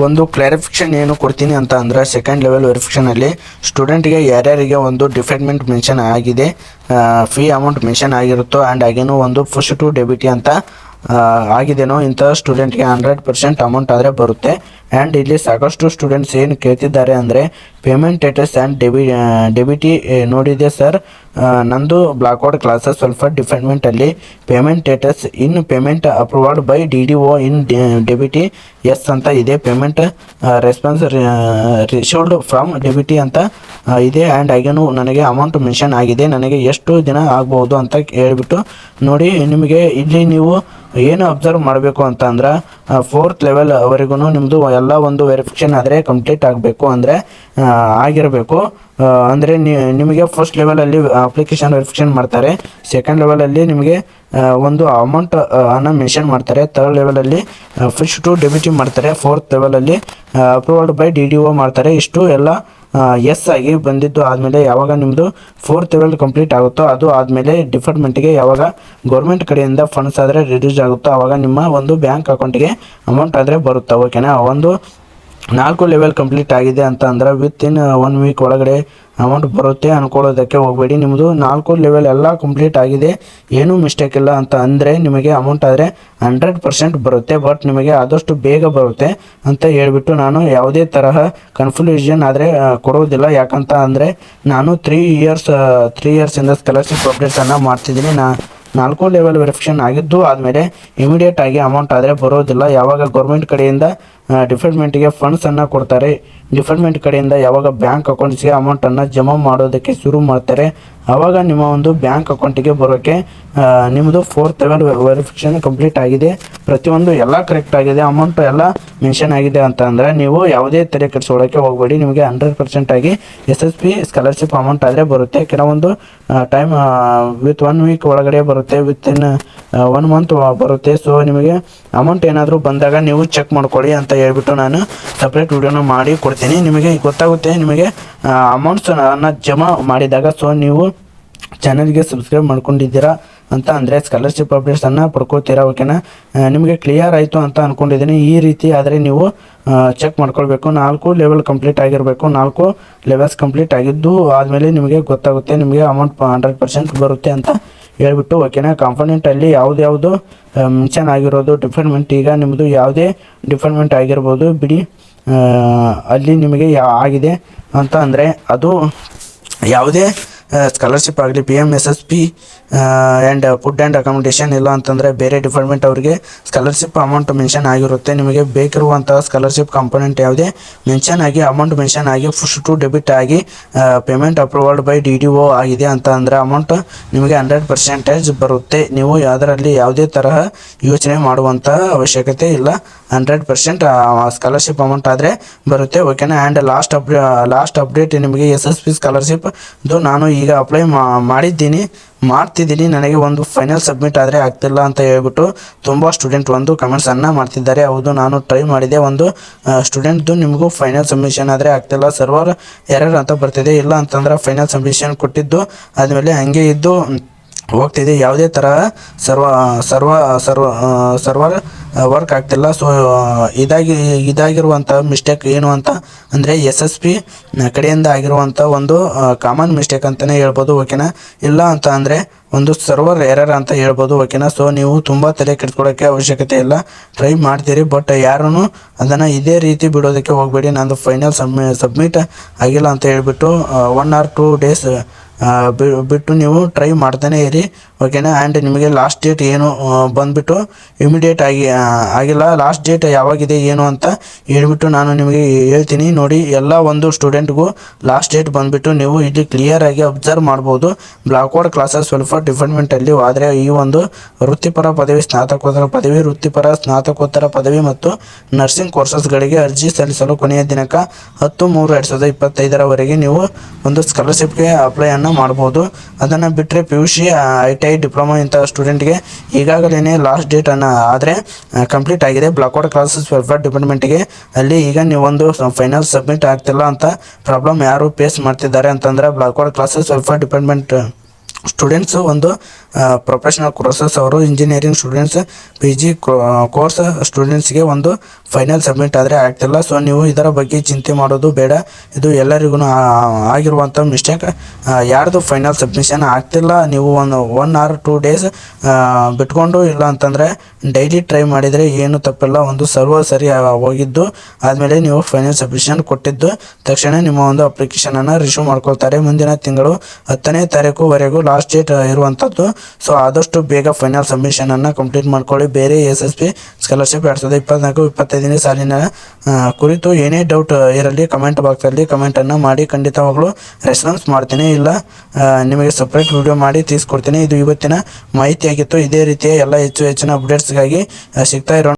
ಒಂದು ಕ್ಲಾರಿಫಿಕೇಶನ್ ಏನು ಕೊಡ್ತೀನಿ ಅಂತ ಅಂದರೆ ಸೆಕೆಂಡ್ ಲೆವೆಲ್ ವೆರಿಫಿಕೇಷನಲ್ಲಿ ಸ್ಟೂಡೆಂಟ್ಗೆ ಯಾರ್ಯಾರಿಗೆ ಒಂದು ಡಿಪಾರ್ಟ್ಮೆಂಟ್ ಮೆನ್ಷನ್ ಆಗಿದೆ, ಫೀ ಅಮೌಂಟ್ ಮೆನ್ಷನ್ ಆಗಿರುತ್ತೋ ಆ್ಯಂಡ್ ಹಾಗೇನೋ ಒಂದು ಪುಷ್ ಟು ಡೆಬಿಟಿ ಅಂತ ಆಗಿದೆನೋ ಇಂಥ ಸ್ಟೂಡೆಂಟ್ಗೆ 100% ಅಮೌಂಟ್ ಆದರೆ ಬರುತ್ತೆ. ಆ್ಯಂಡ್ ಇಲ್ಲಿ ಸಾಕಷ್ಟು ಸ್ಟೂಡೆಂಟ್ಸ್ ಏನು ಕೇಳ್ತಿದ್ದಾರೆ ಅಂದರೆ ಪೇಮೆಂಟ್ ಸ್ಟೇಟಸ್ ಆ್ಯಂಡ್ ಡೆಬಿಟಿ ನೋಡಿದೆ ಸರ್, ನಂದು ಬ್ಲಾಕ್ಔಟ್ ಕ್ಲಾಸಸ್ ಸ್ವಲ್ಪ ಡಿಪಾರ್ಟ್ಮೆಂಟಲ್ಲಿ payment status in payment approved by DDO in DBT ಎಸ್ ಅಂತ ಇದೆ, payment response received from DBT ಅಂತ ಇದೆ. ಆ್ಯಂಡ್ ಹಾಗೇನು ನನಗೆ ಅಮೌಂಟ್ ಮೆನ್ಷನ್ ಆಗಿದೆ, ನನಗೆ ಎಷ್ಟು ದಿನ ಆಗ್ಬೋದು ಅಂತ ಹೇಳ್ಬಿಟ್ಟು ನೋಡಿ. ನಿಮಗೆ ಇಲ್ಲಿ ನೀವು ಏನು ಅಬ್ಸರ್ವ್ ಮಾಡಬೇಕು ಅಂತ ಅಂದ್ರೆ 4th ಲೆವೆಲ್ವರೆಗೂ ನಿಮ್ಮದು ಎಲ್ಲ ಒಂದು ವೆರಿಫಿಕೇಷನ್ ಆದರೆ ಕಂಪ್ಲೀಟ್ ಆಗಬೇಕು ಅಂದರೆ ಆಗಿರಬೇಕು. ಅಂದರೆ ನಿಮಗೆ ಫಸ್ಟ್ ಲೆವೆಲಲ್ಲಿ ಅಪ್ಲಿಕೇಶನ್ ವೆರಿಫಿಕೇಷನ್ ಮಾಡ್ತಾರೆ, ಸೆಕೆಂಡ್ ಲೆವೆಲಲ್ಲಿ ನಿಮಗೆ ಒಂದು ಅಮೌಂಟ್ ಅನ್ನು ಮೆನ್ಷನ್ ಮಾಡ್ತಾರೆ, ಥರ್ಡ್ ಲೆವೆಲಲ್ಲಿ ಫಿಶ್ ಟು ಡೆಬಿಟಿ ಮಾಡ್ತಾರೆ, 4th ಲೆವೆಲಲ್ಲಿ ಅಪ್ರೂವ್ಡ್ ಬೈ DDO ಮಾಡ್ತಾರೆ. ಇಷ್ಟು ಎಲ್ಲ ಎಸ್ ಆಗಿ ಬಂದಿದ್ದು ಆದಮೇಲೆ ಯಾವಾಗ ನಿಮ್ಮದು 4th ಲೆವೆಲ್ ಕಂಪ್ಲೀಟ್ ಆಗುತ್ತೋ ಅದು ಆದಮೇಲೆ ಡಿಪಾರ್ಟ್ಮೆಂಟ್ಗೆ ಯಾವಾಗ ಗೌರ್ಮೆಂಟ್ ಕಡೆಯಿಂದ ಫಂಡ್ಸ್ ಆದರೆ ರಿಡ್ಯೂಸ್ ಆಗುತ್ತೋ ಆವಾಗ ನಿಮ್ಮ ಒಂದು ಬ್ಯಾಂಕ್ ಅಕೌಂಟಿಗೆ ಅಮೌಂಟ್ ಆದರೆ ಬರುತ್ತೆ. ಓಕೆನಾ. ಒಂದು 4 ಲೆವೆಲ್ ಕಂಪ್ಲೀಟ್ ಆಗಿದೆ ಅಂತ ಅಂದ್ರೆ ವಿತಿನ್ 1 ವೀಕ್ ಒಳಗಡೆ ಅಮೌಂಟ್ ಬರುತ್ತೆ ಅಂದ್ಕೊಳ್ಳೋದಕ್ಕೆ ಹೋಗಬೇಡಿ. ನಿಮ್ಮದು 4 ಲೆವೆಲ್ ಎಲ್ಲ ಕಂಪ್ಲೀಟ್ ಆಗಿದೆ, ಏನೂ ಮಿಸ್ಟೇಕ್ ಇಲ್ಲ ಅಂತ ಅಂದರೆ ನಿಮಗೆ ಅಮೌಂಟ್ ಆದರೆ 100% ಬರುತ್ತೆ. ಬಟ್ ನಿಮಗೆ ಆದಷ್ಟು ಬೇಗ ಬರುತ್ತೆ ಅಂತ ಹೇಳ್ಬಿಟ್ಟು ನಾನು ಯಾವುದೇ ತರಹ ಕನ್ಫ್ಯೂಷನ್ ಆದರೆ ಕೊಡೋದಿಲ್ಲ. ಯಾಕಂತ ಅಂದರೆ ನಾನು 3 ಇಯರ್ಸಿಂದ ಸ್ಕಾಲರ್ಶಿಪ್ ಅಪ್ಡೇಟ್ಸನ್ನು ಮಾಡ್ತಿದ್ದೀನಿ. 4 ಲೆವೆಲ್ ವೆರಿಫಿಕೇಷನ್ ಆಗಿದ್ದು ಆದಮೇಲೆ ಇಮಿಡಿಯೇಟ್ ಆಗಿ ಅಮೌಂಟ್ ಆದರೆ ಬರೋದಿಲ್ಲ. ಯಾವಾಗ ಗೌರ್ಮೆಂಟ್ ಕಡೆಯಿಂದ ಡಿಪಾರ್ಟ್ಮೆಂಟಿಗೆ ಫಂಡ್ಸನ್ನು ಕೊಡ್ತಾರೆ, ಡಿಪಾರ್ಟ್ಮೆಂಟ್ ಕಡೆಯಿಂದ ಯಾವಾಗ ಬ್ಯಾಂಕ್ ಅಕೌಂಟ್ಸ್ಗೆ ಅಮೌಂಟನ್ನು ಜಮಾ ಮಾಡೋದಕ್ಕೆ ಶುರು ಮಾಡ್ತಾರೆ ಆವಾಗ ನಿಮ್ಮ ಒಂದು ಬ್ಯಾಂಕ್ ಅಕೌಂಟಿಗೆ ಬರೋಕ್ಕೆ ನಿಮ್ಮದು 4th ಲೆವೆಲ್ ವೆರಿಫಿಕೇಷನ್ ಕಂಪ್ಲೀಟ್ ಆಗಿದೆ, ಪ್ರತಿಯೊಂದು ಎಲ್ಲ ಕರೆಕ್ಟ್ ಆಗಿದೆ, ಅಮೌಂಟ್ ಎಲ್ಲ ಮೆನ್ಷನ್ ಆಗಿದೆ ಅಂತ ಅಂದರೆ ನೀವು ಯಾವುದೇ ತಲೆ ಕೆಡಿಸ್ಕೊಳ್ಳೋಕ್ಕೆ ಹೋಗಬೇಡಿ. ನಿಮಗೆ 100% ಆಗಿ SSP ಸ್ಕಾಲರ್ಶಿಪ್ ಅಮೌಂಟ್ ಆದರೆ ಬರುತ್ತೆ. ಕೆಲವೊಂದು ಟೈಮ್ ವಿತ್ 1 ವೀಕ್ ಒಳಗಡೆ ಬರುತ್ತೆ, ವಿತಿನ್ 1 ಮಂತ್ ಬರುತ್ತೆ. ಸೊ ನಿಮಗೆ ಅಮೌಂಟ್ ಏನಾದರೂ ಬಂದಾಗ ನೀವು ಚೆಕ್ ಮಾಡ್ಕೊಳ್ಳಿ ಅಂತ ಹೇಳ್ಬಿಟ್ಟು ನಾನು ಸಪ್ರೇಟ್ ವಿಡಿಯೋನ ಮಾಡಿ ಕೊಡ್ತೀನಿ. ನಿಮಗೆ ಗೊತ್ತಾಗುತ್ತೆ ನಿಮಗೆ ಅಮೌಂಟ್ಸನ್ನು ಜಮಾ ಮಾಡಿದಾಗ. ಸೊ ನೀವು ಚಾನಲ್ಗೆ ಸಬ್ಸ್ಕ್ರೈಬ್ ಮಾಡ್ಕೊಂಡಿದ್ದೀರಾ ಅಂತ ಅಂದರೆ ಸ್ಕಾಲರ್ಶಿಪ್ ಅಪ್ಡೇಟ್ಸನ್ನು ಪಡ್ಕೋತೀರಾ. ಓಕೆನಾ. ನಿಮಗೆ ಕ್ಲಿಯರ್ ಆಯಿತು ಅಂತ ಅಂದ್ಕೊಂಡಿದ್ದೀನಿ. ಈ ರೀತಿ ಆದರೆ ನೀವು ಚೆಕ್ ಮಾಡ್ಕೊಳ್ಬೇಕು. 4 ಲೆವೆಲ್ ಕಂಪ್ಲೀಟ್ ಆಗಿರಬೇಕು. 4 ಲೆವೆಲ್ಸ್ ಕಂಪ್ಲೀಟ್ ಆಗಿದ್ದು ಆದಮೇಲೆ ನಿಮಗೆ ಗೊತ್ತಾಗುತ್ತೆ ನಿಮಗೆ ಅಮೌಂಟ್ 100% ಬರುತ್ತೆ ಅಂತ ಹೇಳ್ಬಿಟ್ಟು. ಓಕೆನಾ. ಕಾಂಪೊನೆಂಟಲ್ಲಿ ಯಾವುದು ಮೆನ್ಷನ್ ಆಗಿರೋದು ಡಿಪಾರ್ಟ್ಮೆಂಟ್, ಈಗ ನಿಮ್ಮದು ಯಾವುದೇ ಡಿಪಾರ್ಟ್ಮೆಂಟ್ ಆಗಿರ್ಬೋದು ಬಿಡಿ, ಅಲ್ಲಿ ನಿಮಗೆ ಆಗಿದೆ ಅಂತ ಅಂದರೆ ಅದು ಯಾವುದೇ ಸ್ಕಾಲರ್ಶಿಪ್ ಆಗಲಿ PMSSP and food and accommodation ಇಲ್ಲ ಅಂತಂದರೆ ಬೇರೆ ಡಿಪಾರ್ಟ್ಮೆಂಟ್ ಅವರಿಗೆ ಸ್ಕಾಲರ್ಶಿಪ್ ಅಮೌಂಟ್ ಮೆನ್ಷನ್ ಆಗಿರುತ್ತೆ. ನಿಮಗೆ ಬೇಕಿರುವಂಥ ಸ್ಕಾಲರ್ಶಿಪ್ ಕಾಂಪೊನೆಂಟ್ ಯಾವುದೇ ಮೆನ್ಷನ್ ಆಗಿ ಅಮೌಂಟ್ ಮೆನ್ಷನ್ ಆಗಿ ಫುಶ್ ಟು ಡೆಬಿಟ್ ಆಗಿ ಪೇಮೆಂಟ್ ಅಪ್ರೂವ್ಡ್ ಬೈ DDO ಆಗಿದೆ ಅಂತ ಅಂದರೆ ಅಮೌಂಟ್ ನಿಮಗೆ 100% ಬರುತ್ತೆ. ನೀವು ಅದರಲ್ಲಿ ಯಾವುದೇ ತರಹ ಯೋಚನೆ ಮಾಡುವಂಥ ಅವಶ್ಯಕತೆ ಇಲ್ಲ, 100% ಸ್ಕಾಲರ್ಶಿಪ್ ಅಮೌಂಟ್ ಆದರೆ ಬರುತ್ತೆ. ಓಕೆನಾ. ಆ್ಯಂಡ್ ಲಾಸ್ಟ್ ಅಪ್ಡೇಟ್ ನಿಮಗೆ SSP ಸ್ಕಾಲರ್ಶಿಪ್ ನಾನು ಈಗ ಅಪ್ಲೈ ಮಾಡ್ತಿದ್ದೀನಿ, ನನಗೆ ಒಂದು ಫೈನಲ್ ಸಬ್ಮಿಟ್ ಆದರೆ ಆಗ್ತಿಲ್ಲ ಅಂತ ಹೇಳ್ಬಿಟ್ಟು ತುಂಬ ಸ್ಟೂಡೆಂಟ್ ಒಂದು ಕಮೆಂಟ್ಸನ್ನು ಮಾಡ್ತಿದ್ದಾರೆ. ಹೌದು, ನಾನು ಟ್ರೈ ಮಾಡಿದೆ, ಒಂದು ಸ್ಟೂಡೆಂಟ್ದು ನಿಮಗೂ ಫೈನಲ್ ಸಬ್ಮಿಷನ್ ಆದರೆ ಆಗ್ತಿಲ್ಲ, ಸರ್ವರ್ ಎರರ್ ಅಂತ ಬರ್ತಿದೆ. ಇಲ್ಲ ಅಂತಂದ್ರೆ ಫೈನಲ್ ಸಬ್ಮಿಷನ್ ಕೊಟ್ಟಿದ್ದು ಆದಮೇಲೆ ಹಂಗೆ ಇದ್ದು ಹೋಗ್ತಿದೆ, ಯಾವುದೇ ತರಹ ಸರ್ವರ್ ವರ್ಕ್ ಆಗ್ತಿಲ್ಲ. ಸೊ ಇದಾಗಿರುವಂಥ ಮಿಸ್ಟೇಕ್ ಏನು ಅಂತ ಅಂದರೆ SSP ಕಡೆಯಿಂದ ಆಗಿರುವಂಥ ಒಂದು ಕಾಮನ್ ಮಿಸ್ಟೇಕ್ ಅಂತಲೇ ಹೇಳ್ಬೋದು. ಓಕೆನಾ. ಇಲ್ಲ ಅಂತ ಅಂದರೆ ಒಂದು ಸರ್ವರ್ ಎರರ್ ಅಂತ ಹೇಳ್ಬೋದು. ಓಕೆನಾ. ಸೊ ನೀವು ತುಂಬ ತಲೆ ಕೆಡಿಸ್ಕೊಳ್ಳೋಕ್ಕೆ ಅವಶ್ಯಕತೆ ಇಲ್ಲ, ಟ್ರೈ ಮಾಡ್ತೀರಿ, ಬಟ್ ಯಾರೂ ಅದನ್ನು ಇದೇ ರೀತಿ ಬಿಡೋದಕ್ಕೆ ಹೋಗಬೇಡಿ. ನಂದು ಫೈನಲ್ ಸಬ್ಮಿಟ್ ಆಗಿಲ್ಲ ಅಂತ ಹೇಳ್ಬಿಟ್ಟು 1 or 2 ಡೇಸ್ ಬಿಟ್ಟು ನೀವು ಟ್ರೈ ಮಾಡ್ತಾನೆ ಇರಿ. ಓಕೆನಾ. ಆ್ಯಂಡ್ ನಿಮಗೆ ಲಾಸ್ಟ್ ಡೇಟ್ ಏನು ಬಂದುಬಿಟ್ಟು ಇಮಿಡಿಯೇಟ್ ಆಗಿಲ್ಲ, ಲಾಸ್ಟ್ ಡೇಟ್ ಯಾವಾಗಿದೆ ಏನು ಅಂತ ಹೇಳ್ಬಿಟ್ಟು ನಾನು ನಿಮಗೆ ಹೇಳ್ತೀನಿ. ನೋಡಿ, ಎಲ್ಲ ಒಂದು ಸ್ಟೂಡೆಂಟ್ಗೂ ಲಾಸ್ಟ್ ಡೇಟ್ ಬಂದುಬಿಟ್ಟು ನೀವು ಇಲ್ಲಿ ಕ್ಲಿಯರಾಗಿ ಅಬ್ಸರ್ವ್ ಮಾಡ್ಬೋದು. ಬ್ಲಾಕ್ಔಟ್ ಕ್ಲಾಸಸ್ ವೆಲ್ಫೇರ್ ಡಿಪಾರ್ಟ್ಮೆಂಟಲ್ಲಿ ಆದರೆ ಈ ಒಂದು ವೃತ್ತಿಪರ ಪದವಿ, ಸ್ನಾತಕೋತ್ತರ ಪದವಿ, ವೃತ್ತಿಪರ ಸ್ನಾತಕೋತ್ತರ ಪದವಿ ಮತ್ತು ನರ್ಸಿಂಗ್ ಕೋರ್ಸಸ್ಗಳಿಗೆ ಅರ್ಜಿ ಸಲ್ಲಿಸಲು ಕೊನೆಯ ದಿನಾಂಕ 10/3/2025 ನೀವು ಒಂದು ಸ್ಕಾಲರ್ಶಿಪ್ಗೆ ಅಪ್ಲೈಯನ್ನು ಮಾಡ್ಬೋದು. ಅದನ್ನು ಬಿಟ್ಟರೆ PUC ITI ಡಿಪ್ಲೊಮಾ ಇಂಥ ಸ್ಟೂಡೆಂಟ್ಗೆ ಈಗಾಗಲೇ ಲಾಸ್ಟ್ ಡೇಟನ್ನು ಆದರೆ ಕಂಪ್ಲೀಟ್ ಆಗಿದೆ ಬ್ಲಾಕ್ಔಟ್ ಕ್ಲಾಸಸ್ ವೆಲ್ಫೇರ್ ಡಿಪಾರ್ಟ್ಮೆಂಟ್ಗೆ. ಅಲ್ಲಿ ಈಗ ನೀವೊಂದು ಫೈನಲ್ ಸಬ್ಮಿಟ್ ಆಗ್ತಿಲ್ಲ ಅಂತ ಪ್ರಾಬ್ಲಮ್ ಯಾರು ಫೇಸ್ ಮಾಡ್ತಿದ್ದಾರೆ ಅಂತಂದರೆ blackout classes welfare department students ಒಂದು ಪ್ರೊಫೆಷನಲ್ ಕೋರ್ಸಸ್ ಅವರು ಇಂಜಿನಿಯರಿಂಗ್ ಸ್ಟೂಡೆಂಟ್ಸ್ PG ಕೋರ್ಸ್ ಸ್ಟೂಡೆಂಟ್ಸ್ಗೆ ಒಂದು ಫೈನಲ್ ಸಬ್ಮಿಟ್ ಆದರೆ ಆಗ್ತಿಲ್ಲ. ಸೊ ನೀವು ಇದರ ಬಗ್ಗೆ ಚಿಂತೆ ಮಾಡೋದು ಬೇಡ. ಇದು ಎಲ್ಲರಿಗೂ ಆಗಿರುವಂಥ ಮಿಸ್ಟೇಕ್. ಯಾರ್ದು ಫೈನಲ್ ಸಬ್ಮಿಷನ್ ಆಗ್ತಿಲ್ಲ, ನೀವು 1 or 2 days ಬಿಟ್ಕೊಂಡು ಇಲ್ಲ ಅಂತಂದರೆ ಡೈಲಿ ಟ್ರೈ ಮಾಡಿದರೆ ಏನು ತಪ್ಪಿಲ್ಲ. ಒಂದು ಸರ್ವರ್ ಸರಿ ಹೋಗಿದ್ದು ಆದಮೇಲೆ ನೀವು ಫೈನಲ್ ಸಬ್ಮಿಷನ್ ಕೊಟ್ಟಿದ್ದು ತಕ್ಷಣ ನಿಮ್ಮ ಒಂದು ಅಪ್ಲಿಕೇಶನನ್ನು ರಿಸೀವ್ ಮಾಡ್ಕೊಳ್ತಾರೆ. ಮುಂದಿನ ತಿಂಗಳು 10ನೇ ತಾರೀಕುವರೆಗೂ ಲಾಸ್ಟ್ ಡೇಟ್ ಇರುವಂಥದ್ದು. ಸೊ ಆದಷ್ಟು ಬೇಗ ಫೈನಲ್ ಸಬ್ಮಿಷನನ್ನು ಕಂಪ್ಲೀಟ್ ಮಾಡ್ಕೊಳ್ಳಿ. ಬೇರೆ SSB ಸ್ಕಾಲರ್ಶಿಪ್ 2024-25ನೇ ಸಾಲಿನ ಕುರಿತು ಏನೇ ಡೌಟ್ ಇರಲಿ ಕಮೆಂಟ್ ಬಾಕ್ಸಲ್ಲಿ ಕಮೆಂಟನ್ನು ಮಾಡಿ, ಖಂಡಿತವಾಗ್ಲೂ ರೆಸ್ಪಾನ್ಸ್ ಮಾಡ್ತೀನಿ. ಇಲ್ಲ ನಿಮಗೆ ಸಪ್ರೇಟ್ ವಿಡಿಯೋ ಮಾಡಿ ತಿಳಿಸ್ಕೊಡ್ತೀನಿ. ಇದು ಇವತ್ತಿನ ಮಾಹಿತಿಯಾಗಿತ್ತು. ಇದೇ ರೀತಿಯ ಎಲ್ಲ ಹೆಚ್ಚಿನ ಅಪ್ಡೇಟ್ಸ್ಗಾಗಿ ಸಿಗ್ತಾ ಇರೋಣ.